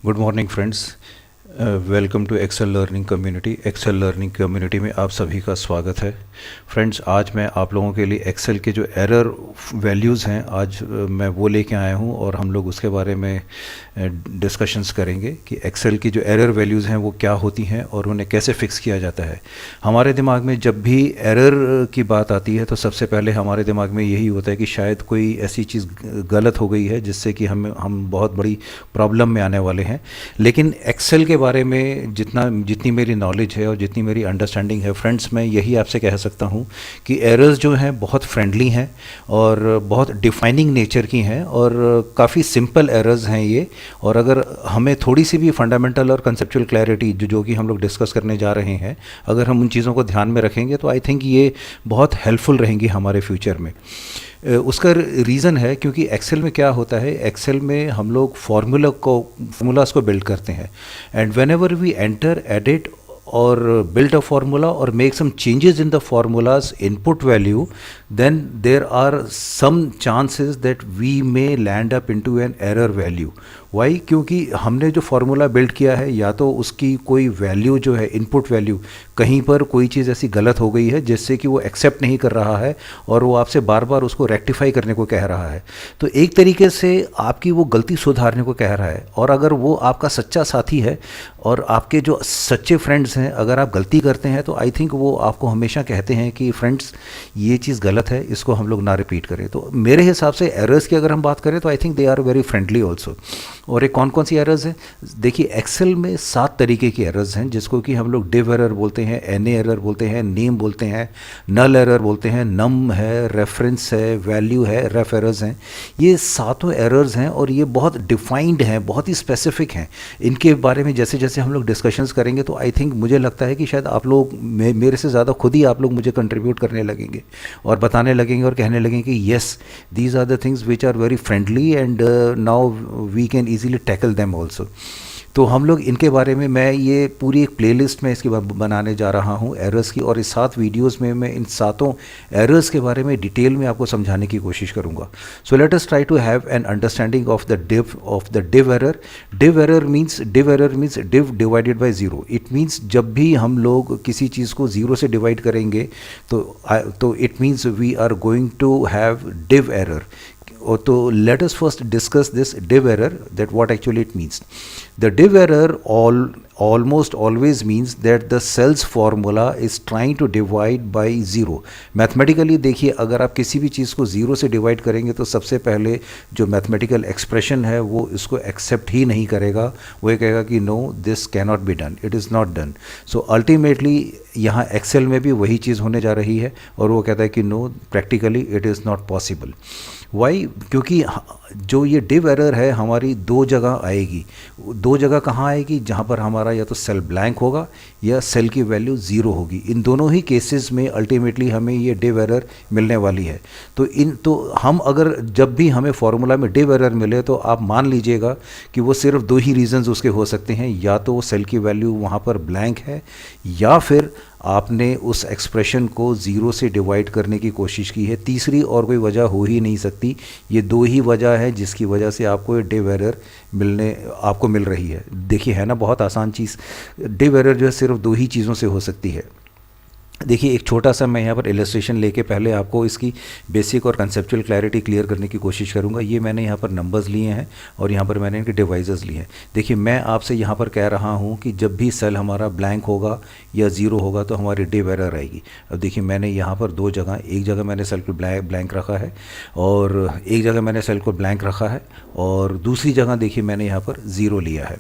Good morning friends. Welcome to Excel learning community. Excel learning community में आप सभी का स्वागत है। फ्रेंड्स, आज मैं आप लोगों के लिए एक्सेल के जो एरर वैल्यूज़ हैं आज मैं वो लेके आया हूँ और हम लोग उसके बारे में डिस्कशंस करेंगे कि एक्सेल की जो एरर वैल्यूज़ हैं वो क्या होती हैं और उन्हें कैसे फिक्स किया जाता है। हमारे दिमाग में जब भी एरर की बात आती है तो सबसे पहले हमारे दिमाग में यही होता है कि शायद कोई ऐसी चीज़ गलत हो गई है जिससे कि हम बहुत बड़ी प्रॉब्लम में आने वाले हैं। लेकिन एक्सेल के बारे में जितनी मेरी नॉलेज है और जितनी मेरी अंडरस्टैंडिंग है फ्रेंड्स, मैं यही आपसे कह सकता हूँ कि एरर्स जो हैं बहुत फ्रेंडली हैं और बहुत डिफाइनिंग नेचर की हैं और काफ़ी सिंपल एरर्स हैं ये। और अगर हमें थोड़ी सी भी फंडामेंटल और कंसेप्चुअल क्लैरिटी जो कि हम लोग डिस्कस करने जा रहे हैं, अगर हम उन चीज़ों को ध्यान में रखेंगे तो आई थिंक ये बहुत हेल्पफुल रहेंगी हमारे फ्यूचर में। उसका रीज़न है क्योंकि एक्सेल में क्या होता है, एक्सेल में हम लोग फार्मूलाज को बिल्ड करते हैं and whenever we enter edit or build a formula or make some changes in the formula's input value, then there are some chances that we may land up into an error value. Why? क्योंकि हमने जो formula build किया है या तो उसकी कोई value जो है इनपुट वैल्यू कहीं पर कोई चीज़ ऐसी गलत हो गई है जिससे कि वो एक्सेप्ट नहीं कर रहा है और वो आपसे बार बार उसको रेक्टिफाई करने को कह रहा है। तो एक तरीके से आपकी वो गलती सुधारने को कह रहा है। और अगर वो आपका सच्चा साथी है और आपके जो सच्चे फ्रेंड्स हैं, अगर आप गलती करते हैं तो आई थिंक वो आपको हमेशा कहते हैं कि फ्रेंड्स ये चीज़ गलत है, इसको हम लोग ना रिपीट करें। तो मेरे हिसाब से एरर्स की अगर हम बात करें तो I think they are very friendly also. और एक कौन कौन सी एरर्स हैं? देखिए, एक्सेल में 7 तरीके की एरर्स हैं जिसको कि हम लोग डिव एरर बोलते हैं, एन एरर बोलते हैं, नेम बोलते हैं, नल एरर बोलते हैं, नम है, रेफरेंस है, वैल्यू है, रेफ एरर्स हैं। ये सातों एरर्स हैं और ये बहुत डिफाइंड हैं, बहुत ही स्पेसिफिक हैं। इनके बारे में जैसे जैसे हम लोग डिस्कशंस करेंगे तो आई थिंक मुझे लगता है कि शायद आप लोग मेरे से ज़्यादा खुद ही आप लोग मुझे कंट्रीब्यूट करने लगेंगे और बताने लगेंगे और कहने लगेंगे कि yes, these are the things which are very friendly and now we can easily tackle them also. तो हम लोग इनके बारे में, मैं ये पूरी एक प्लेलिस्ट में इसकी बनाने जा रहा हूँ एरर्स की, और इस 7 वीडियोस में मैं इन सातों एरर्स के बारे में डिटेल में आपको समझाने की कोशिश करूँगा। So let us try to have an understanding of the div error. Div error means div divided by zero. It means जब भी हम लोग किसी चीज़ को ज़ीरो से डिवाइड करेंगे तो it means we are going to have div error. तो let us first discuss this div error, that what actually it means. The div error almost always means that the cell's formula is trying to divide by zero. Mathematically देखिए, अगर आप किसी भी चीज़ को zero से divide करेंगे तो सबसे पहले जो मैथमेटिकल एक्सप्रेशन है वो इसको एक्सेप्ट ही नहीं करेगा। वो ये कहेगा कि no, this cannot be done, it is not done. So ultimately यहाँ एक्सेल में भी वही चीज़ होने जा रही है और वो कहता है कि no, practically it is not possible. Why? क्योंकि जो ये डिव एरर है हमारी 2 जगह आएगी। 2 जगह कहाँ आएगी? जहाँ पर हमारा या तो सेल ब्लैंक होगा या सेल की वैल्यू ज़ीरो होगी। इन दोनों ही केसेस में अल्टीमेटली हमें ये डिव एरर मिलने वाली है। तो हम अगर जब भी हमें फॉर्मूला में डिव एरर मिले तो आप मान लीजिएगा कि वो सिर्फ 2 ही रीजंस उसके हो सकते हैं, या तो वो सेल की वैल्यू वहाँ पर ब्लैंक है या फिर आपने उस एक्सप्रेशन को ज़ीरो से डिवाइड करने की कोशिश की है। तीसरी और कोई वजह हो ही नहीं सकती। ये 2 ही वजह है जिसकी वजह से आपको डिव एरर मिल रही है। देखिए, है ना बहुत आसान चीज़। डिव एरर जो है सिर्फ 2 ही चीज़ों से हो सकती है। देखिए, एक छोटा सा मैं यहाँ पर इलस्ट्रेशन लेके पहले आपको इसकी बेसिक और कंसेप्चुअल क्लैरिटी क्लियर करने की कोशिश करूँगा। ये मैंने यहाँ पर नंबर्स लिए हैं और यहाँ पर मैंने इनके डिवाइसेस लिए हैं। देखिए, मैं आपसे यहाँ पर कह रहा हूँ कि जब भी सेल हमारा ब्लैंक होगा या ज़ीरो होगा तो हमारी डिव एरर आएगी। अब देखिए, मैंने यहाँ पर 2 जगह, एक जगह मैंने सेल को ब्लैंक रखा है और एक जगह मैंने सेल को ब्लैंक रखा है और दूसरी जगह देखिए मैंने यहाँ पर ज़ीरो लिया है।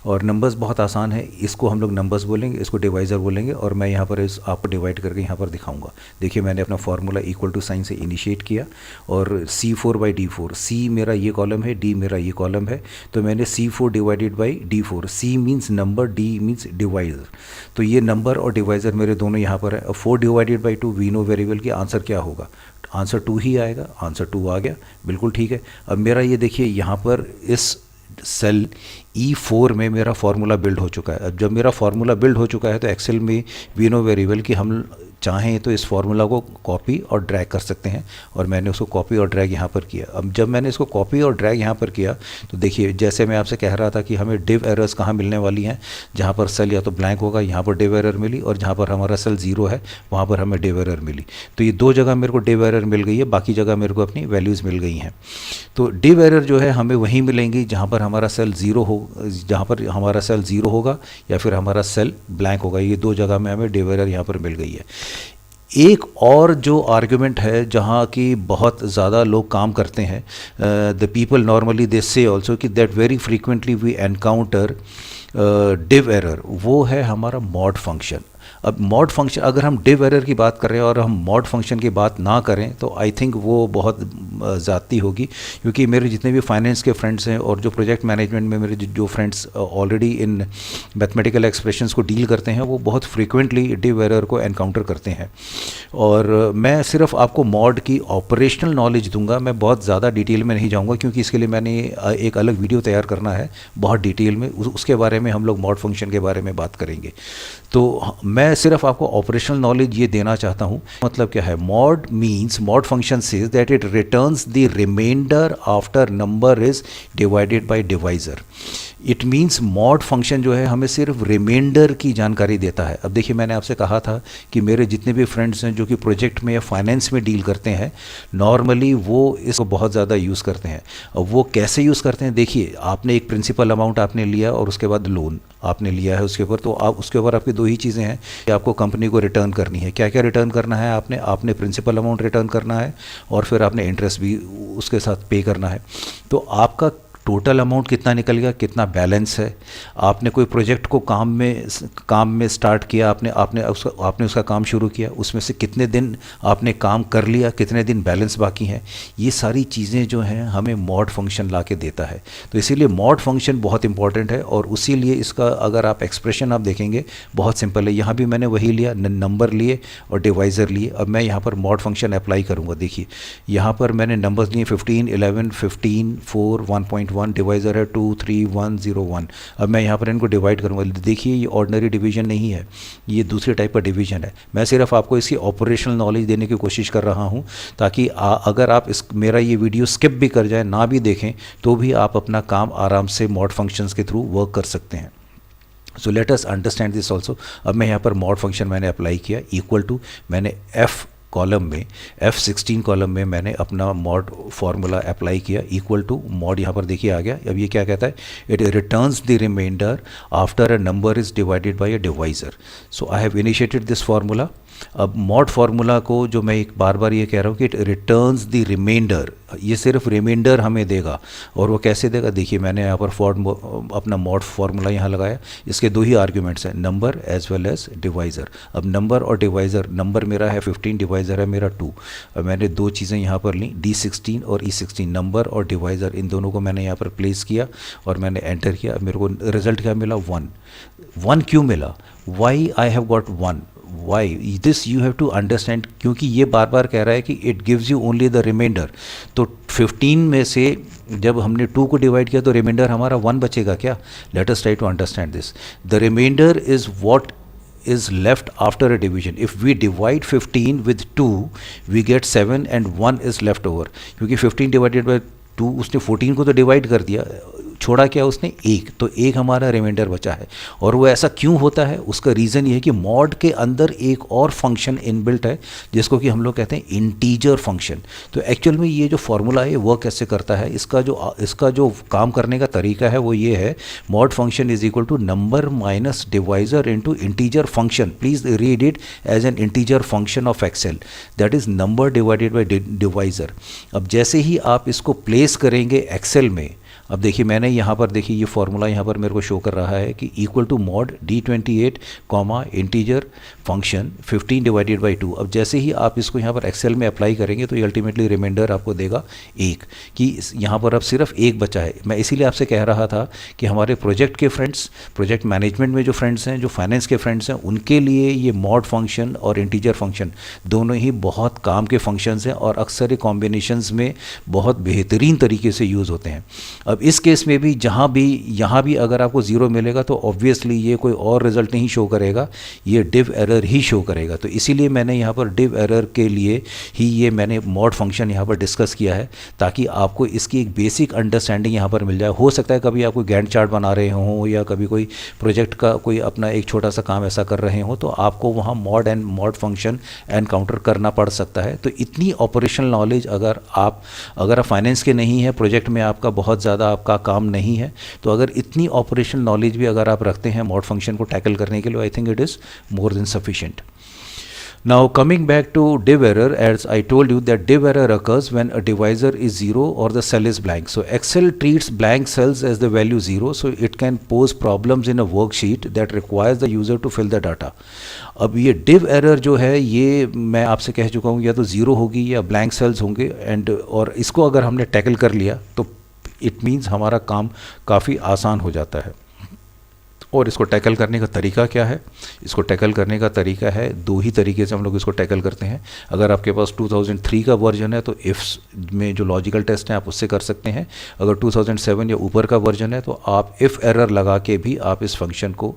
और नंबर्स बहुत आसान है, इसको हम लोग नंबर्स बोलेंगे, इसको डिवाइज़र बोलेंगे और मैं यहाँ पर इस आपको डिवाइड करके यहाँ पर दिखाऊंगा। देखिए, मैंने अपना फार्मूला इक्वल टू साइन से इनिशिएट किया और C4/D4, C मेरा ये कॉलम है, D मेरा ये कॉलम है, तो मैंने C4 divided by D4। C means number, D means divisor. तो ये नंबर और डिवाइज़र मेरे दोनों यहाँ पर है। 4 divided by 2, we know very well कि आंसर क्या होगा, आंसर 2 ही आएगा। आंसर 2 आ गया, बिल्कुल ठीक है। अब मेरा ये देखिए यहाँ पर इस सेल E4 में मेरा फार्मूला बिल्ड हो चुका है। अब जब मेरा फार्मूला बिल्ड हो चुका है तो एक्सेल में वी नो वेरी वेल कि हम चाहें तो इस फार्मूला को कॉपी और ड्रैग कर सकते हैं, और मैंने उसको कॉपी और ड्रैग यहाँ पर किया। अब जब मैंने इसको कॉपी और ड्रैग यहाँ पर किया तो देखिए, जैसे मैं आपसे कह रहा था कि हमें डिव एरर्स कहाँ मिलने वाली हैं, जहाँ पर सेल या तो ब्लैंक होगा यहाँ पर डिव एरर मिली, और जहाँ पर हमारा सेल 0 है वहाँ पर हमें डिव एरर मिली। तो ये 2 जगह मेरे को डिव एरर मिल गई है, बाकी जगह मेरे को अपनी वैल्यूज़ मिल गई हैं। तो डिव एरर जो है हमें वहीं मिलेंगी जहाँ पर हमारा सेल 0 हो, जहाँ पर हमारा सेल 0 होगा या फिर हमारा सेल ब्लैंक होगा। ये 2 जगह में हमें डिव एरर यहाँ पर मिल गई है। एक और जो आर्गुमेंट है जहाँ की बहुत ज़्यादा लोग काम करते हैं, the people normally they say also कि that very frequently we encounter div error, वो है हमारा मॉड फंक्शन। अब मॉड फंक्शन, अगर हम डिव एरर की बात कर रहे हैं और हम मॉड फंक्शन की बात ना करें तो आई थिंक वो बहुत ज़्यादती होगी, क्योंकि मेरे जितने भी फाइनेंस के फ्रेंड्स हैं और जो प्रोजेक्ट मैनेजमेंट में मेरे जो friends already in mathematical expressions को डील करते हैं वो बहुत फ्रीक्वेंटली डिव एरर को एनकाउंटर करते हैं। और मैं सिर्फ आपको मॉड की ऑपरेशनल नॉलेज दूंगा, मैं बहुत ज़्यादा डिटेल में नहीं जाऊँगा, क्योंकि इसके लिए मैंने एक अलग वीडियो तैयार करना है बहुत डिटेल में, उसके बारे में हम लोग मॉड फंक्शन के बारे में बात करेंगे। तो मैं सिर्फ आपको ऑपरेशनल नॉलेज ये देना चाहता हूँ। मतलब क्या है, mod means, mod function says that it returns the remainder after number is divided by divisor. It means mod function जो है हमें सिर्फ रिमाइंडर की जानकारी देता है। अब देखिए, मैंने आपसे कहा था कि मेरे जितने भी फ्रेंड्स हैं जो कि प्रोजेक्ट में या फाइनेंस में डील करते हैं, नॉर्मली वो इसको बहुत ज़्यादा यूज़ करते हैं। अब वो कैसे यूज़ करते हैं, देखिए, आपने एक प्रिंसिपल अमाउंट आपने लिया और उसके बाद लोन आपने लिया है उसके ऊपर, तो आप उसके ऊपर आपकी 2 ही चीज़ें हैं कि आपको कंपनी को रिटर्न करनी है। क्या क्या रिटर्न करना है, आपने प्रिंसिपल अमाउंट रिटर्न करना है और फिर आपने इंटरेस्ट भी उसके साथ पे करना है। तो आपका टोटल अमाउंट कितना निकल गया, कितना बैलेंस है, आपने कोई प्रोजेक्ट को काम में स्टार्ट किया, आपने उसका काम शुरू किया, उसमें से कितने दिन आपने काम कर लिया, कितने दिन बैलेंस बाकी हैं, ये सारी चीज़ें जो हैं हमें मॉड फंक्शन ला के देता है। तो इसीलिए मॉड फंक्शन बहुत इंपॉर्टेंट है, और उसीलिए इसका अगर आप एक्सप्रेशन आप देखेंगे बहुत सिंपल है। यहाँ भी मैंने वही लिया, नंबर लिए और डिवाइज़र लिए। अब मैं यहाँ पर मॉड फंक्शन अप्लाई करूँगा। देखिए, यहाँ पर मैंने नंबर्स लिए 15, 11, 15, 4, 1.1, डिवाइज़र है 2, 3, 1, 0, 1। अब मैं यहाँ पर इनको डिवाइड करूँगा। देखिए, ये ऑर्डिनरी डिवीजन नहीं है, ये दूसरे टाइप का डिवीजन है। मैं सिर्फ आपको इसकी ऑपरेशनल नॉलेज देने की कोशिश कर रहा हूँ, ताकि अगर आप मेरा ये वीडियो स्किप भी कर जाए, ना भी देखें, तो भी आप अपना काम आराम से मॉड फंक्शंस के थ्रू वर्क कर सकते हैं। सो let us understand this also. अब मैं यहाँ पर मॉड फंक्शन मैंने अप्लाई किया, इक्वल टू, मैंने कॉलम में F16 कॉलम में मैंने अपना मॉड फार्मूला अप्लाई किया, इक्वल टू मॉड, यहाँ पर देखिए आ गया। अब ये क्या कहता है, it returns the remainder after a number is divided by a divisor. So I have initiated this formula. अब मॉड फार्मूला को जो मैं एक बार बार ये कह रहा हूँ कि इट रिटर्न्स द रिमाइंडर, ये सिर्फ रिमाइंडर हमें देगा। और वो कैसे देगा, देखिए, मैंने यहाँ पर अपना मॉड फार्मूला यहाँ लगाया। इसके 2 ही आर्ग्यूमेंट्स हैं, number as well as divisor. अब नंबर और डिवाइज़र, नंबर मेरा है 15, डिवाइज़र है मेरा 2। अब मैंने 2 चीज़ें यहाँ पर ली, D16 और E16, नंबर और डिवाइज़र, इन दोनों को मैंने यहाँ पर प्लेस किया और मैंने एंटर किया। मेरे को रिजल्ट क्या मिला, 1 क्यों मिला, why I have got 1, why this you have to understand, क्योंकि ये बार बार कह रहा है कि it gives you only the remainder. तो 15 में से जब हमने 2 को डिवाइड किया तो रिमाइंडर हमारा 1 बचेगा क्या। Let us try to understand this. The remainder is what is left after a division. If we divide 15 with 2, we get 7 and 1 is left over. क्योंकि 15 divided by 2, उसने 14 को तो डिवाइड कर दिया, छोड़ा क्या उसने, 1, तो 1 हमारा रिमाइंडर बचा है। और वो ऐसा क्यों होता है, उसका रीज़न ये है कि मॉड के अंदर एक और फंक्शन इनबिल्ट है जिसको कि हम लोग कहते हैं इंटीजर फंक्शन। तो एक्चुअल में ये जो फार्मूला है वो कैसे करता है, इसका जो काम करने का तरीका है वो ये है, mod function is equal to number minus divisor into integer function. Please read it as an integer function of Excel, that is number divided by divisor. अब जैसे ही आप इसको प्लेस करेंगे एक्सेल में, अब देखिए, मैंने यहाँ पर देखिए ये फार्मूला यहाँ पर मेरे को शो कर रहा है कि equal to mod D28 comma integer function 15 divided by 2। अब जैसे ही आप इसको यहाँ पर एक्सेल में अप्लाई करेंगे तो ये अल्टीमेटली रिमाइंडर आपको देगा 1, कि यहाँ पर अब सिर्फ 1 बचा है। मैं इसीलिए आपसे कह रहा था कि हमारे प्रोजेक्ट के फ्रेंड्स, प्रोजेक्ट मैनेजमेंट में जो फ्रेंड्स हैं, जो फाइनेंस के फ्रेंड्स हैं, उनके लिए ये मॉड फंक्शन और इंटीजर फंक्शन दोनों ही बहुत काम के फंक्शंस हैं और अक्सर कॉम्बिनेशंस में बहुत बेहतरीन तरीके से यूज़ होते हैं। अब अब इस केस में भी यहाँ भी अगर आपको ज़ीरो मिलेगा तो ऑब्वियसली ये कोई और रिज़ल्ट नहीं शो करेगा, ये डिव एरर ही शो करेगा। तो इसीलिए मैंने यहाँ पर डिव एरर के लिए ही ये मैंने मॉड फंक्शन यहाँ पर डिस्कस किया है, ताकि आपको इसकी एक बेसिक अंडरस्टैंडिंग यहाँ पर मिल जाए। हो सकता है कभी आप कोई गैंट चार्ट बना रहे हों या कभी कोई प्रोजेक्ट का कोई अपना एक छोटा सा काम ऐसा कर रहे हो, तो आपको वहाँ मॉड फंक्शन एनकाउंटर करना पड़ सकता है। तो इतनी ऑपरेशनल नॉलेज अगर आप फाइनेंस के नहीं है, प्रोजेक्ट में आपका बहुत ज़्यादा आपका काम नहीं है, तो अगर इतनी ऑपरेशनल नॉलेज भी अगर आप रखते हैं मॉड फंक्शन को टैकल करने के लिए, I think it is more than sufficient. Now coming back to div error, as I told you that div error occurs when a divisor is 0 or the cell is blank. So Excel treats blank cells as the value 0, so it can pose problems in a worksheet that requires the user to fill the data. अब ये div error जो है, ये मैं आपसे कह चुका हूँ, या तो 0 होगी या blank cells होंगे, और इसको अगर हमने टैकल कर लिया तो इट मीन्स हमारा काम काफ़ी आसान हो जाता है। और इसको टैकल करने का तरीका क्या है? इसको टैकल करने का तरीका है, दो ही तरीके से हम लोग इसको टैकल करते हैं। अगर आपके पास 2003 का वर्जन है तो इफ्स में जो लॉजिकल टेस्ट हैं आप उससे कर सकते हैं। अगर 2007 या ऊपर का वर्जन है तो आप इफ़ एरर लगा के भी आप इस फंक्शन को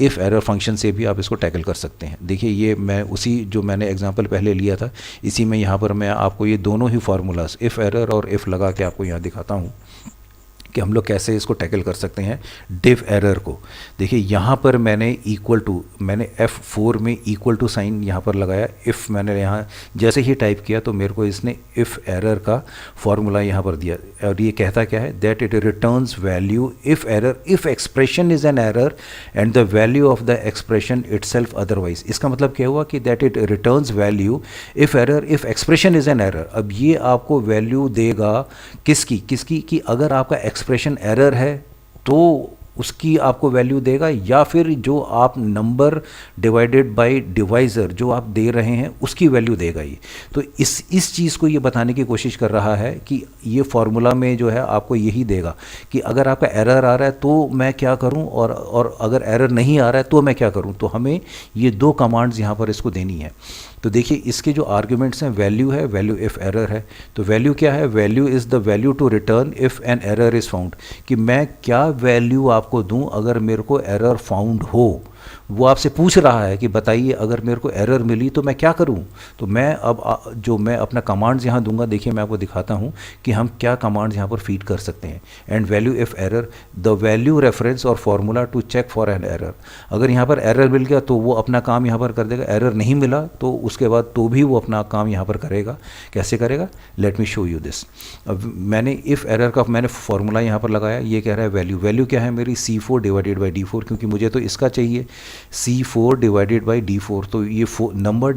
इफ़ एरर फंक्शन से भी आप इसको टैकल कर सकते हैं। देखिए, ये मैं उसी जो मैंने एग्जाम्पल पहले लिया था, इसी में यहाँ पर मैं आपको ये दोनों ही फार्मूलाज इफ़ एरर और इफ़ लगा के आपको यहाँ दिखाता हूँ कि हम लोग कैसे इसको टैकल कर सकते हैं डिव एरर को। देखिए, यहाँ पर मैंने मैंने F4 में इक्वल टू साइन यहाँ पर लगाया। इफ़ मैंने यहाँ जैसे ही टाइप किया तो मेरे को इसने इफ़ एरर का फॉर्मूला यहाँ पर दिया, और ये कहता क्या है, that it returns value if error if expression is an error and the value of the expression itself otherwise. इसका मतलब क्या हुआ कि that it returns value if error if expression is an error. अब ये आपको वैल्यू देगा किसकी कि अगर आपका एक्सप्रेशन एरर है तो उसकी आपको वैल्यू देगा, या फिर जो आप नंबर डिवाइडेड बाय डिवाइज़र जो आप दे रहे हैं उसकी वैल्यू देगा ये। तो इस चीज़ को ये बताने की कोशिश कर रहा है कि ये फार्मूला में जो है आपको यही देगा कि अगर आपका एरर आ रहा है तो मैं क्या करूं, और अगर एरर नहीं आ रहा है तो मैं क्या करूं। तो हमें ये दो कमांड्स यहाँ पर इसको देनी है। तो देखिए, इसके जो आर्ग्यूमेंट्स हैं, वैल्यू है, वैल्यू इफ़ एरर है। तो वैल्यू क्या है? Value is the value to return if an error is found, कि मैं क्या वैल्यू आपको दूं अगर मेरे को एरर फाउंड हो। वो आपसे पूछ रहा है कि बताइए अगर मेरे को एरर मिली तो मैं क्या करूं। तो मैं अब जो मैं अपना कमांड्स यहाँ दूंगा, देखिए मैं आपको दिखाता हूँ कि हम क्या कमांड्स यहाँ पर फीड कर सकते हैं। And value if error the value reference और formula to check for an error. अगर यहाँ पर एरर मिल गया तो वो अपना काम यहाँ पर कर देगा, एरर नहीं मिला तो उसके बाद तो भी वो अपना काम यहाँ पर करेगा। कैसे करेगा? Let me show you this. अब मैंने इफ़ एरर का मैंने फार्मूला यहाँ पर लगाया, ये कह रहा है वैल्यू क्या है मेरी, C4 डिवाइडेड बाई D4, क्योंकि मुझे तो इसका चाहिए C4 डिवाइडेड बाई D4। तो ये number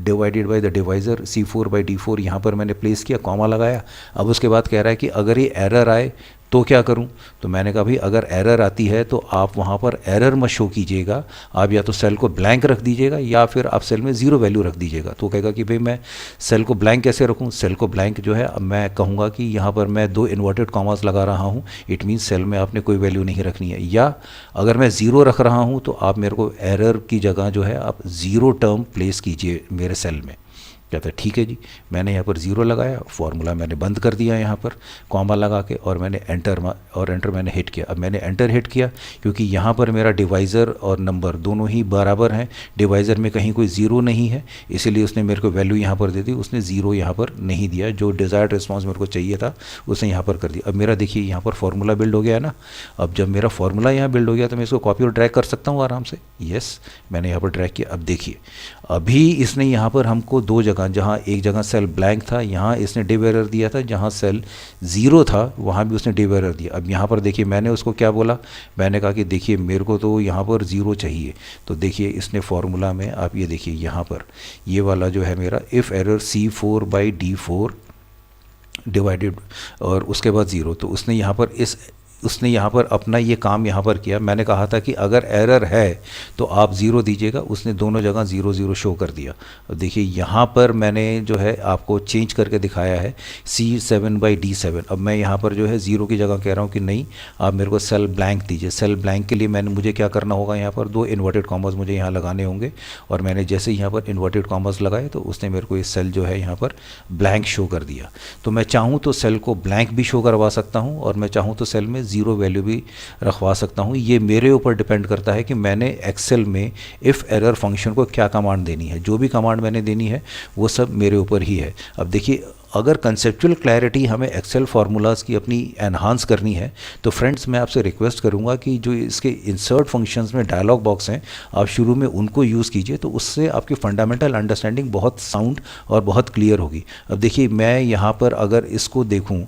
divided by the divisor C4 by D4 यहाँ पर मैंने प्लेस किया, कॉमा लगाया। अब उसके बाद कह रहा है कि अगर ये एरर आए तो क्या करूं। तो मैंने कहा भाई अगर एरर आती है तो आप वहाँ पर एरर मत शो कीजिएगा, आप या तो सेल को ब्लैंक रख दीजिएगा या फिर आप सेल में ज़ीरो वैल्यू रख दीजिएगा। तो कहेगा कि भाई मैं सेल को ब्लैंक कैसे रखूं। सेल को ब्लैंक जो है, अब मैं कहूँगा कि यहाँ पर मैं दो इन्वर्टेड कॉमास लगा रहा हूँ, इट मीन्स सेल में आपने कोई वैल्यू नहीं रखनी है। या अगर मैं ज़ीरो रख रहा हूँ तो आप मेरे को एरर की जगह जो है आप ज़ीरो टर्म प्लेस कीजिए मेरे सेल में। कहता है ठीक है जी। मैंने यहाँ पर ज़ीरो लगाया, फार्मूला मैंने बंद कर दिया यहाँ पर कॉमा लगा के, और मैंने एंटर मैंने हिट किया। अब मैंने एंटर हिट किया क्योंकि यहाँ पर मेरा डिवाइज़र और नंबर दोनों ही बराबर हैं, डिवाइज़र में कहीं कोई ज़ीरो नहीं है, इसीलिए उसने मेरे को वैल्यू यहाँ पर दे दी। उसने ज़ीरो यहाँ पर नहीं दिया, जो डिज़ायर्ड रिस्पॉन्स मेरे को चाहिए था उसने यहाँ पर कर दिया। अब मेरा देखिए यहाँ पर फार्मूला बिल्ड हो गया है ना। अब जब मेरा फार्मूला यहाँ बिल्ड हो गया तो मैं इसको कॉपी और ड्रैग कर सकता हूँ आराम से। यस, मैंने यहाँ पर ड्रैग किया। अब देखिए, अभी इसने यहाँ पर हमको दो जगह, जहाँ एक जगह सेल ब्लैंक था यहाँ इसने डिव एरर दिया था, जहाँ सेल ज़ीरो था वहाँ भी उसने डिव एरर दिया। अब यहाँ पर देखिए मैंने उसको क्या बोला, मैंने कहा कि देखिए मेरे को तो यहाँ पर ज़ीरो चाहिए। तो देखिए इसने फार्मूला में आप ये देखिए यहाँ पर ये वाला जो है मेरा if error C4 by D4 divided और उसके बाद ज़ीरो, तो उसने यहाँ पर उसने यहाँ पर अपना ये काम यहाँ पर किया। मैंने कहा था कि अगर एरर है तो आप ज़ीरो दीजिएगा, उसने दोनों जगह ज़ीरो ज़ीरो शो कर दिया। अब देखिए यहाँ पर मैंने जो है आपको चेंज करके दिखाया है C7/D7। अब मैं यहाँ पर जो है ज़ीरो की जगह कह रहा हूँ कि नहीं, आप मेरे को सेल ब्लैंक दीजिए। सेल ब्लैंक के लिए मुझे क्या करना होगा, यहाँ पर 2 इन्वर्टेड कॉमर्स मुझे यहाँ लगाने होंगे, और मैंने जैसे ही यहाँ पर इन्वर्टेड कॉमर्स लगाए तो उसने मेरे को ये सेल जो है यहाँ पर ब्लैंक शो कर दिया। तो मैं चाहूँ तो सेल को ब्लैंक भी शो करवा सकता हूँ, और मैं चाहूँ तो सेल में ज़ीरो वैल्यू भी रखवा सकता हूँ। ये मेरे ऊपर डिपेंड करता है कि मैंने एक्सेल में इफ़ एरर फंक्शन को क्या कमांड देनी है। जो भी कमांड मैंने देनी है वो सब मेरे ऊपर ही है। अब देखिए, अगर कंसेप्चुअल क्लैरिटी हमें एक्सेल फार्मूलाज़ की अपनी एनहांस करनी है तो फ्रेंड्स मैं आपसे रिक्वेस्ट करूंगा कि जो इसके इंसर्ट फंक्शंस में डायलॉग बॉक्स हैं, आप शुरू में उनको यूज़ कीजिए, तो उससे आपकी फंडामेंटल अंडरस्टैंडिंग बहुत साउंड और बहुत क्लियर होगी। अब देखिए, मैं यहाँ पर अगर इसको देखूँ,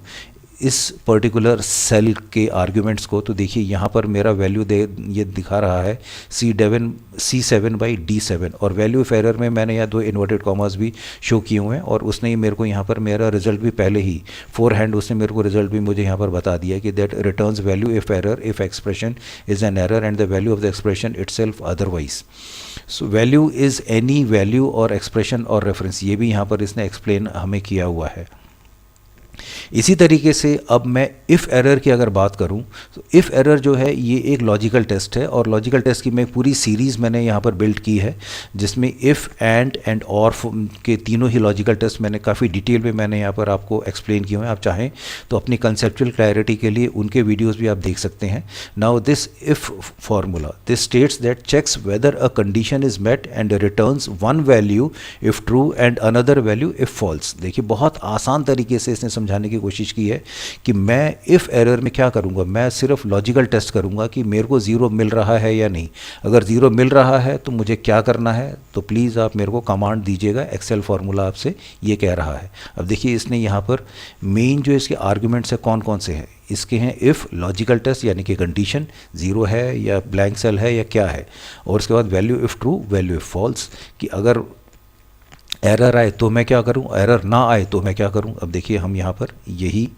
इस पर्टिकुलर सेल के आर्ग्यूमेंट्स को, तो देखिए यहाँ पर मेरा वैल्यू ये दिखा रहा है C7/D7, और वैल्यू ऑफ एरर में मैंने यहाँ 2 इन्वर्टेड कॉमर्स भी शो किए हुए हैं, और उसने मेरे को यहाँ पर मेरा रिजल्ट भी पहले ही फोर हैंड उसने मेरे को रिजल्ट भी मुझे यहाँ पर बता दिया कि that returns value if error if expression is an error and the value of the expression itself otherwise. So value is any value और एक्सप्रेशन और रेफरेंस, ये भी यहाँ पर इसने एक्सप्लेन हमें किया हुआ है। इसी तरीके से अब मैं इफ़ एरर की अगर बात करूं तो इफ़ एरर जो है ये एक लॉजिकल टेस्ट है, और लॉजिकल टेस्ट की मैं पूरी सीरीज़ मैंने यहाँ पर बिल्ड की है, जिसमें इफ़ एंड और के तीनों ही लॉजिकल टेस्ट मैंने काफ़ी डिटेल में मैंने यहाँ पर आपको एक्सप्लेन किए हुए हैं। आप चाहें तो अपनी कंसेप्चुअल क्लैरिटी के लिए उनके वीडियोज़ भी आप देख सकते हैं। Now this if formula this states that checks whether a condition is met and returns one value if true and another value if false. देखिए, बहुत आसान तरीके से इसने समझाने की कोशिश की है कि मैं इफ़ एरर में क्या करूंगा, मैं सिर्फ लॉजिकल टेस्ट करूंगा कि मेरे को ज़ीरो मिल रहा है या नहीं। अगर ज़ीरो मिल रहा है तो मुझे क्या करना है, तो प्लीज़ आप मेरे को कमांड दीजिएगा, एक्सेल फार्मूला आपसे ये कह रहा है। अब देखिए, इसने यहाँ पर मेन जो इसके आर्ग्यूमेंट्स है कौन कौन से हैं, इसके हैं इफ़ लॉजिकल टेस्ट यानी कि कंडीशन ज़ीरो है या ब्लैंक सेल है या क्या है, और उसके बाद value if true value if false, कि अगर एरर आए तो मैं क्या करूं, एरर ना आए तो मैं क्या करूं। अब देखिए, हम यहाँ पर यही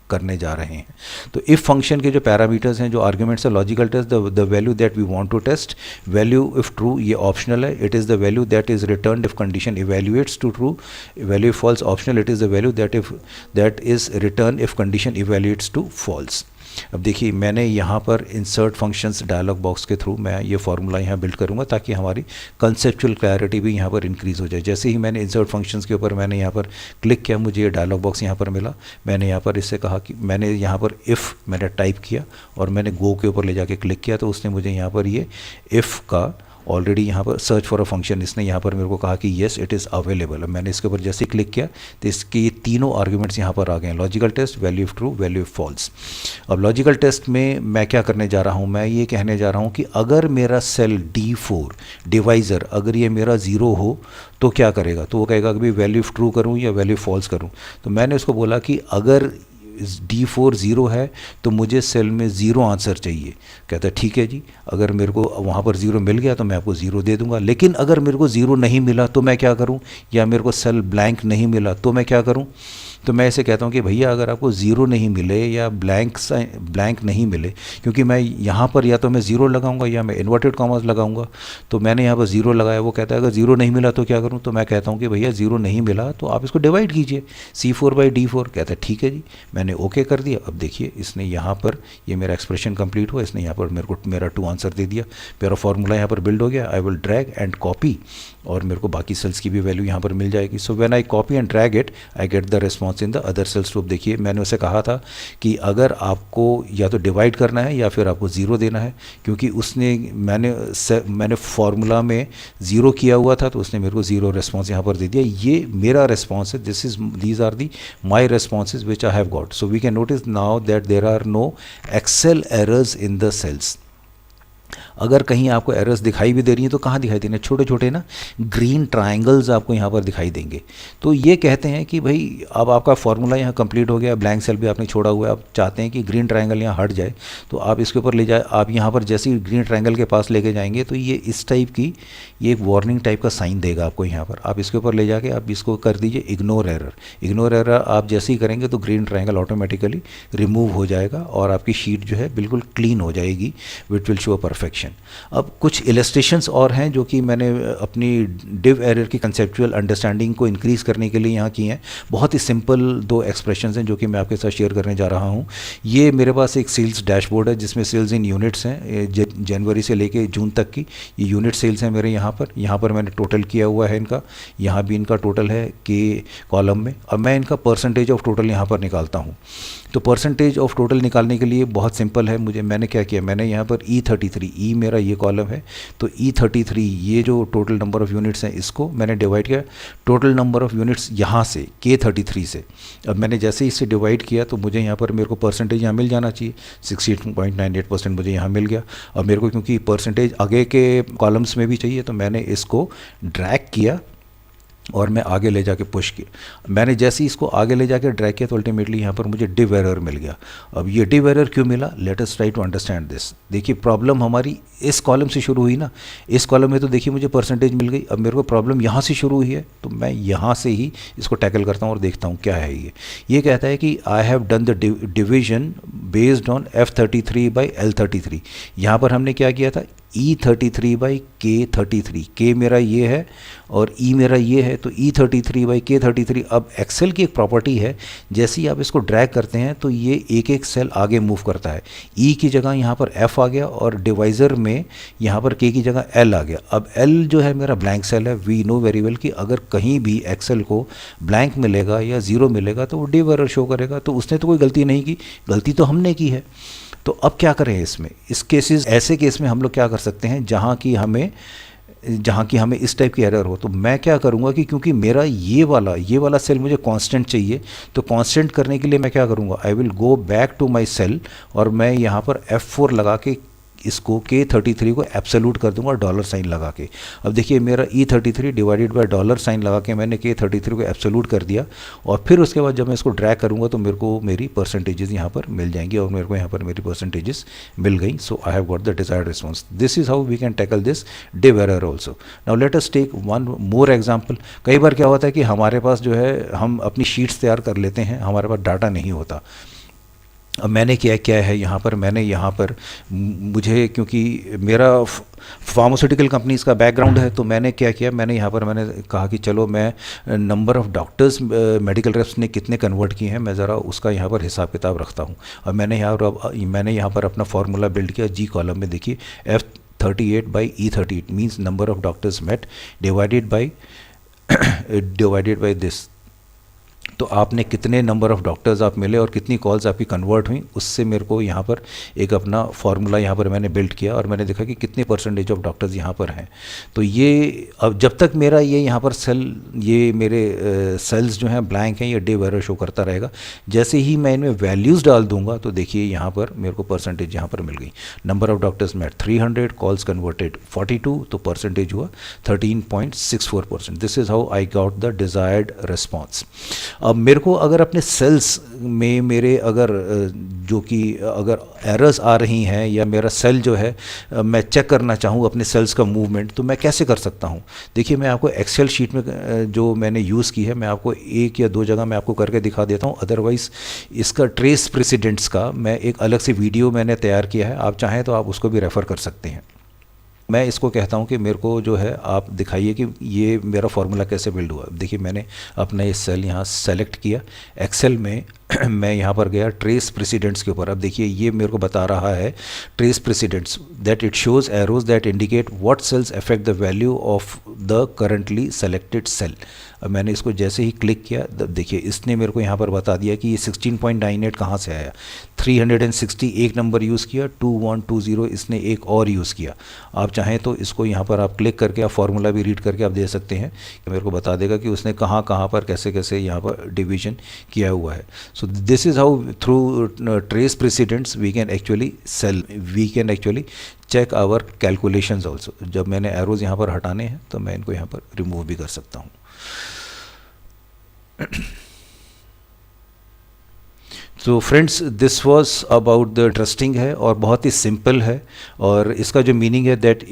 करने जा रहे हैं। तो इफ़ फंक्शन के जो पैरामीटर्स हैं, जो आर्ग्यूमेंट्स है, logical test the value that we want to test, value if true ये ऑप्शनल है, it is the value that is returned if condition evaluates to true, value false optional, it is the value that is return if condition evaluates to false. अब देखिए, मैंने यहाँ पर insert functions dialog box के through मैं ये formula यहाँ build करूँगा ताकि हमारी कंसेप्चुअल क्लैरिटी भी यहाँ पर इंक्रीज़ हो जाए। जैसे ही मैंने इंसर्ट फंक्शंस के ऊपर मैंने यहाँ पर क्लिक किया, मुझे ये डायलॉग बॉक्स यहाँ पर मिला। मैंने यहाँ पर इससे कहा कि मैंने यहाँ पर इफ़ मैंने टाइप किया और मैंने गो के ऊपर ले जाके क्लिक किया, तो उसने मुझे यहाँ पर ये इफ़ का ऑलरेडी यहाँ पर सर्च फॉर अ फंक्शन इसने यहाँ पर मेरे को कहा कि येस इट इज़ अवेलेबल। अब मैंने इसके ऊपर जैसे क्लिक किया तो इसके ये तीनों आर्ग्यूमेंट्स यहाँ पर आ गए हैं, logical test, value of true, value of false. अब लॉजिकल टेस्ट में मैं क्या करने जा रहा हूँ, मैं ये कहने जा रहा हूँ कि अगर मेरा सेल D4 डिवाइज़र अगर ये मेरा ज़ीरो हो तो क्या करेगा, तो वो कहेगा कि भाई वैल्यू ऑफ ट्रू करूँ या वैल्यू फॉल्स करूँ। तो मैंने उसको बोला कि अगर D4 ज़ीरो है तो मुझे सेल में ज़ीरो आंसर चाहिए। कहता है ठीक है जी, अगर मेरे को वहाँ पर ज़ीरो मिल गया तो मैं आपको ज़ीरो दे दूंगा, लेकिन अगर मेरे को ज़ीरो नहीं मिला तो मैं क्या करूँ, या मेरे को सेल ब्लैंक नहीं मिला तो मैं क्या करूँ। तो मैं ऐसे कहता हूँ कि भैया अगर आपको ज़ीरो नहीं मिले या ब्लैंक नहीं मिले, क्योंकि मैं यहाँ पर या तो मैं ज़ीरो लगाऊंगा या मैं इन्वर्टेड कॉमर्स लगाऊंगा, तो मैंने यहाँ पर ज़ीरो लगाया। वो कहता है अगर ज़ीरो नहीं मिला तो क्या करूँ, तो मैं कहता हूँ कि भैया ज़ीरो नहीं मिला तो आप इसको डिवाइड कीजिए C4/D4। कहता है ठीक है जी, मैंने ओके कर दिया। अब देखिए, इसने यहाँ पर ये मेरा एक्सप्रेशन कंप्लीट हुआ, इसने यहाँ पर मेरे को मेरा 2 आंसर दे दिया, मेरा फॉर्मूला यहाँ पर बिल्ड हो गया। I will drag and copy और मेरे को बाकी सेल्स की भी वैल्यू यहाँ पर मिल जाएगी। So when I copy and drag it I get the response in the other cells too. देखिए, मैंने उसे कहा था कि अगर आपको या तो डिवाइड करना है या फिर आपको ज़ीरो देना है, क्योंकि उसने मैंने फार्मूला में ज़ीरो किया हुआ था तो उसने मेरे को ज़ीरो रिस्पॉन्स यहाँ पर दे दिया। ये मेरा रिस्पॉन्स है, these are the my responses which I have got. So we can notice now that there are no Excel errors in the cells. अगर कहीं आपको एरर्स दिखाई भी दे रही हैं तो कहाँ दिखाई दे रही हैं, छोटे छोटे ना ग्रीन ट्राइंगल्स आपको यहाँ पर दिखाई देंगे। तो ये कहते हैं कि भाई अब आपका फॉर्मूला यहाँ कंप्लीट हो गया, ब्लैंक सेल भी आपने छोड़ा हुआ है, आप चाहते हैं कि ग्रीन ट्राइंगल यहाँ हट जाए, तो आप इसके ऊपर ले जाए, आप यहाँ पर जैसे ही ग्रीन ट्राइंगल के पास लेके जाएंगे तो ये इस टाइप की ये एक वार्निंग टाइप का साइन देगा आपको यहाँ पर। आप इसके ऊपर ले जाके आप इसको कर दीजिए इग्नोर एरर। इग्नोर एरर आप जैसे ही करेंगे तो ग्रीन ट्राइंगल ऑटोमेटिकली रिमूव हो जाएगा और आपकी शीट जो है बिल्कुल क्लीन हो जाएगी, विच विल शो परफेक्शन। अब कुछ इलस्ट्रेशंस और हैं जो कि मैंने अपनी डिव एरर की कंसेप्चुअल अंडरस्टैंडिंग को इंक्रीज़ करने के लिए यहाँ की हैं। बहुत ही सिंपल दो एक्सप्रेशंस हैं जो कि मैं आपके साथ शेयर करने जा रहा हूँ। ये मेरे पास एक सेल्स डैशबोर्ड है जिसमें सेल्स इन यूनिट्स हैं, जनवरी से लेके जून तक की ये यूनिट सेल्स हैं मेरे यहाँ पर मैंने टोटल किया हुआ है इनका, यहाँ भी इनका टोटल है के कॉलम में। अब मैं इनका परसेंटेज ऑफ टोटल यहाँ पर निकालता हूँ। तो परसेंटेज ऑफ टोटल निकालने के लिए बहुत सिंपल है, मैंने क्या किया, मैंने यहाँ पर E33, ई मेरा ये कॉलम है, तो E33 ये जो टोटल नंबर ऑफ़ यूनिट्स हैं इसको मैंने डिवाइड किया टोटल नंबर ऑफ़ यूनिट्स यहाँ से K33 से। अब मैंने जैसे ही इससे डिवाइड किया तो मुझे यहाँ पर मेरे को परसेंटेज यहाँ मिल जाना चाहिए, 68.98% मुझे यहाँ मिल गया। अब मेरे को क्योंकि परसेंटेज आगे के कॉलम्स में भी चाहिए तो मैंने इसको ड्रैग किया और मैं आगे ले जाके पुश किया। मैंने जैसे ही इसको आगे ले जाके ड्रैग किया तो अल्टीमेटली यहाँ पर मुझे डिव एरर मिल गया। अब ये डिव एरर क्यों मिला, let us try to understand this. देखिए प्रॉब्लम हमारी इस कॉलम से शुरू हुई ना, इस कॉलम में तो देखिए मुझे परसेंटेज मिल गई। अब मेरे को प्रॉब्लम यहाँ से शुरू हुई है तो मैं यहाँ से ही इसको टैकल करता हूँ और देखता हूँ क्या है ये कहता है कि I have done the division based on F33/L33। यहाँ पर हमने क्या किया था, E33/K33, K मेरा ये है और E मेरा ये है, तो E33/K33। अब एक्सेल की एक प्रॉपर्टी है, जैसे ही आप इसको ड्रैग करते हैं तो ये एक एक सेल आगे मूव करता है। E की जगह यहाँ पर F आ गया और डिवाइज़र में यहाँ पर K की जगह L आ गया। अब L जो है मेरा ब्लैंक सेल है। वी नो वेरी वेल कि अगर कहीं भी एक्सेल को ब्लैंक मिलेगा या ज़ीरो मिलेगा तो वो डिव एरर शो करेगा। तो उसने तो कोई गलती नहीं की, गलती तो हमने की है। तो अब क्या करें इसमें, इस केसेस, ऐसे केस में हम लोग क्या कर सकते हैं जहाँ की हमें इस टाइप की एरर हो। तो मैं क्या करूँगा कि क्योंकि मेरा ये वाला सेल मुझे कांस्टेंट चाहिए, तो कांस्टेंट करने के लिए मैं क्या करूँगा, I will go back to my cell और मैं यहाँ पर F4 लगा के इसको K33 को एब्सोल्यूट कर दूंगा डॉलर साइन लगा के। अब देखिए मेरा E33 divided by dollar sign लगा के मैंने K33 को एब्सोल्यूट कर दिया और फिर उसके बाद जब मैं इसको ड्रैग करूंगा तो मेरे को मेरी परसेंटेजेस यहाँ पर मिल जाएंगी और मेरे को यहाँ पर मेरी परसेंटेजेस मिल गई। So I have got the desired response. This is how we can tackle this div error also. Now let us take one more example. कई बार क्या होता है कि हमारे पास जो है, हम अपनी शीट्स तैयार कर लेते हैं, हमारे पास डाटा नहीं होता। अब मैंने क्या है यहाँ पर मुझे, क्योंकि मेरा फार्मास्यूटिकल कंपनीज़ का बैकग्राउंड है, तो मैंने क्या किया, मैंने कहा कि चलो मैं number of doctors medical reps ने कितने कन्वर्ट किए हैं, मैं ज़रा उसका यहाँ पर हिसाब किताब रखता हूँ। अब मैंने यहाँ पर अपना फार्मूला बिल्ड किया। जी कॉलम में देखिए F38/E38 means number of doctors met divided by this. तो आपने कितने नंबर ऑफ़ डॉक्टर्स आप मिले और कितनी कॉल्स आपकी कन्वर्ट हुई, उससे मेरे को यहाँ पर एक अपना फार्मूला यहाँ पर मैंने बिल्ड किया और मैंने देखा कि कितने परसेंटेज ऑफ डॉक्टर्स यहाँ पर हैं। तो ये अब जब तक मेरा ये यहाँ पर ये मेरे सेल्स जो हैं ब्लैंक हैं, ये डिव एरर शो करता रहेगा। जैसे ही मैं इनमें वैल्यूज़ डाल दूंगा तो देखिए यहाँ पर मेरे को परसेंटेज यहाँ पर मिल गई। Number of doctors met 300, calls converted 42, तो परसेंटेज हुआ 13.64%। This is how I got the desired response. अब मेरे को अगर अपने सेल्स में मेरे अगर एरर्स आ रही हैं या मेरा सेल जो है मैं चेक करना चाहूँ अपने सेल्स का मूवमेंट, तो मैं कैसे कर सकता हूँ। देखिए मैं आपको एक्सेल शीट में जो मैंने यूज़ की है, मैं आपको एक या दो जगह मैं आपको करके दिखा देता हूँ। अदरवाइज़ इसका ट्रेस प्रेसिडेंट्स का मैं एक अलग से वीडियो मैंने तैयार किया है, आप चाहें तो आप उसको भी रेफ़र कर सकते हैं। मैं इसको कहता हूँ कि मेरे को जो है आप दिखाइए कि ये मेरा फार्मूला कैसे बिल्ड हुआ। देखिए मैंने अपना ये सेल यहाँ सेलेक्ट किया एक्सेल में, मैं यहाँ पर गया ट्रेस प्रेसिडेंट्स के ऊपर। अब देखिए ये मेरे को बता रहा है trace precedents that it shows arrows that indicate what cells affect the value of the currently selected cell. अब मैंने इसको जैसे ही क्लिक किया, देखिए इसने मेरे को यहाँ पर बता दिया कि ये 16.98 कहाँ से आया। 360 एक नंबर यूज़ किया, 2120 इसने एक और यूज़ किया। आप चाहें तो इसको यहाँ पर आप क्लिक करके आप फार्मूला भी रीड करके आप दे सकते हैं कि मेरे को बता देगा कि उसने कहाँ पर कैसे कैसे यहाँ पर डिवीजन किया हुआ है। So this is how through trace precedents we can actually check our calculations also. जब मैंने arrows यहाँ पर हटाने हैं तो मैं इनको यहाँ पर remove भी कर सकता हूँ. तो friends this was about the interesting है और बहुत ही सिंपल है, और इसका जो मीनिंग है that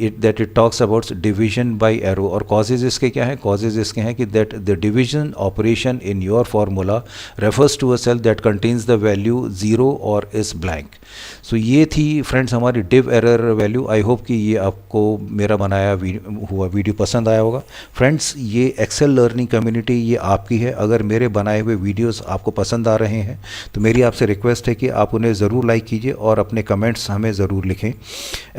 it talks about division by zero. और कॉजेज इसके क्या हैं? कॉजेज इसके हैं कि that the division operation in your formula refers to a cell that contains the value 0 और इज ब्लैंक. सो ये थी फ्रेंड्स हमारी div error value. I hope कि ये आपको मेरा बनाया हुआ वीडियो पसंद आया होगा. फ्रेंड्स ये एक्सेल लर्निंग कम्युनिटी ये आपकी है. अगर मेरे बनाए हुए वीडियोस आपको पसंद आ रहे हैं तो मेरी आपसे रिक्वेस्ट है कि आप उन्हें ज़रूर लाइक कीजिए और अपने कमेंट्स हमें ज़रूर लिखें.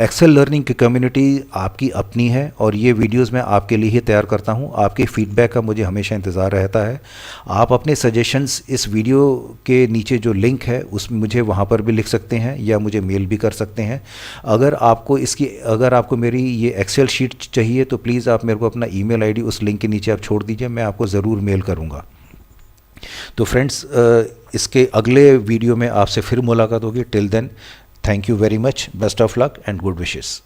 एक्सेल लर्निंग की कम्युनिटी आपकी अपनी है और ये वीडियोस मैं आपके लिए ही तैयार करता हूँ. आपके फीडबैक का मुझे हमेशा इंतज़ार रहता है. आप अपने सजेशंस इस वीडियो के नीचे जो लिंक है उसमें मुझे वहाँ पर भी लिख सकते हैं या मुझे मेल भी कर सकते हैं. अगर आपको मेरी ये एक्सेल शीट चाहिए तो प्लीज़ आप मेरे को अपना ईमेल आईडी उस लिंक के नीचे आप छोड़ दीजिए, मैं आपको ज़रूर मेल करूँगा. तो फ्रेंड्स इसके अगले वीडियो में आपसे फिर मुलाकात होगी. Till then thank you very much. Best of luck and good wishes.